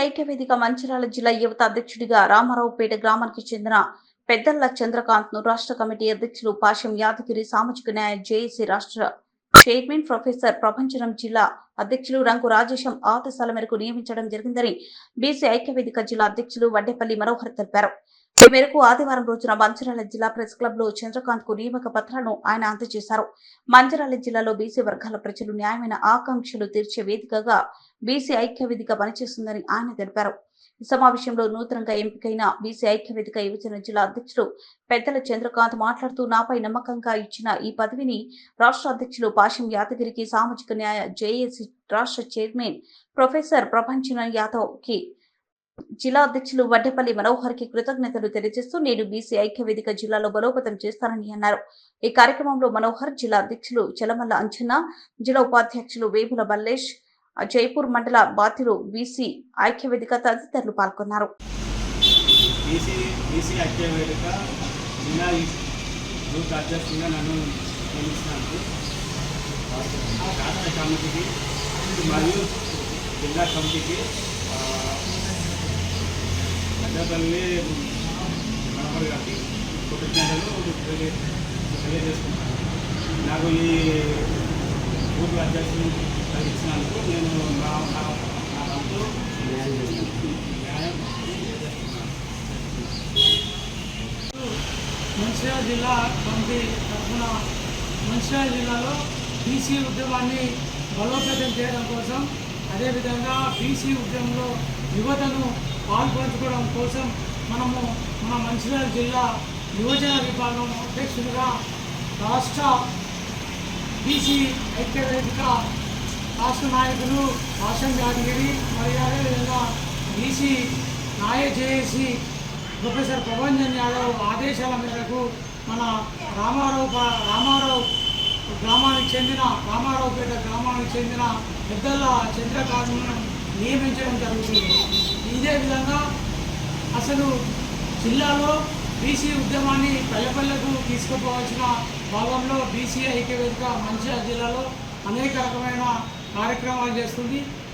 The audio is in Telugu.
ఐక్యవేదిక మంచిర్యాల జిల్లా యువత అధ్యక్షుడిగా రామారావుపేట గ్రామానికి చెందిన పెద్దల్ల చంద్రకాంత్ ను రాష్ట్ర కమిటీ అధ్యక్షులు పాశం యాదగిరి సామాజిక న్యాయ జేఏసీ రాష్ట్ర చైర్మన్ ప్రొఫెసర్ ప్రపంచనం జిల్లా అధ్యక్షులు రంగు రాజేశం ఆదేశాల మేరకు నియమించడం జరిగిందని బీసీ ఐక్యవేదిక జిల్లా అధ్యక్షులు వడ్డేపల్లి మనోహర్ తెలిపారు. ఈ మేరకు ఆదివారం రోజున మంచిర్యాల జిల్లా ప్రెస్ క్లబ్ లో చంద్రకాంత్ కు నియామక పత్రాలను ఆయన అందజేశారు. మంచిర్యాల జిల్లాలో బీసీ వర్గాల ప్రజలు న్యాయమైన ఆకాంక్షలు తీర్చే వేదికగా బీసీ ఐక్యవేదిక పనిచేస్తుందని ఆయన తెలిపారు. ఈ సమావేశంలో నూతనంగా ఎంపికైన బీసీ ఐక్యవేదిక యువజన జిల్లా అధ్యక్షుడు పెద్దల చంద్రకాంత్ మాట్లాడుతూ నాపై నమ్మకంగా ఇచ్చిన ఈ పదవిని రాష్ట్ర అధ్యక్షులు పాశం యాదగిరికి సామాజిక న్యాయ జేఏసీ రాష్ట్ర చైర్మన్ ప్రొఫెసర్ ప్రపంచనం యాదవ్ కి జిల్లా అధ్యక్షులు వడ్డేపల్లి మనోహర్ కి కృతజ్ఞతలు తెలియజేస్తూ నేను బీసీ ఐక్యవేదిక జిల్లాలో బలోపేతం చేస్తానని అన్నారు. ఈ కార్యక్రమంలో మనోహర్, జిల్లా అధ్యక్షులు చలమల్ల అంచన్న, జిల్లా ఉపాధ్యక్షులు వేముల మల్లేష్, జైపూర్ మండల బాధ్యులు బీసీ ఐక్యవేదిక తదితరులు పాల్గొన్నారు. బీసీ ఐక్యవేదిక జిల్లా యూత్ అధ్యక్షుడిగా నన్ను నియమించినందుకు రాష్ట్ర కమిటీకి మరియు జిల్లా కమిటీకి పెద్దపల్లి మనోహర్ గారికి కృతజ్ఞతలు తెలియజేసుకుంటాను. నాకు ఈ యూత్ అధ్యక్షులు ఇచ్చినందుకు నేను నా వంతు న్యాయం చేస్తున్నాను. మంచిర్యాల జిల్లా కమిటీ తరఫున మంచిర్యాల జిల్లాలో బీసీ ఉద్యమాన్ని బలోపేతం చేయడం కోసం, అదేవిధంగా బీసీ ఉద్యమంలో యువతను పాల్పంచుకోవడం కోసం మనము మన మంచిర్యాల జిల్లా యువజన విభాగం అధ్యక్షుడిగా రాష్ట్ర బీసీ ఐక్యవేదిక రాష్ట్ర నాయకులు పాశం యాదగిరి మరియు అదేవిధంగా బీసీ న్యాయ జేఏసీ ప్రొఫెసర్ ప్రపంచన్ యాదవ్ ఆదేశాల మేరకు మన రామారావుపేట గ్రామానికి చెందిన పెద్దల చంద్రకాంత్ను నియమించడం జరుగుతుంది. ఇదే విధంగా అసలు జిల్లాలో బీసీ ఉద్యమాన్ని పల్లెపల్లెకు తీసుకుపోవాల్సిన భాగంలో బీసీ ఐక్యవేదిక మంచిర్యాల జిల్లాలో అనేక రకమైన కార్యక్రమాలు చేస్తుంది.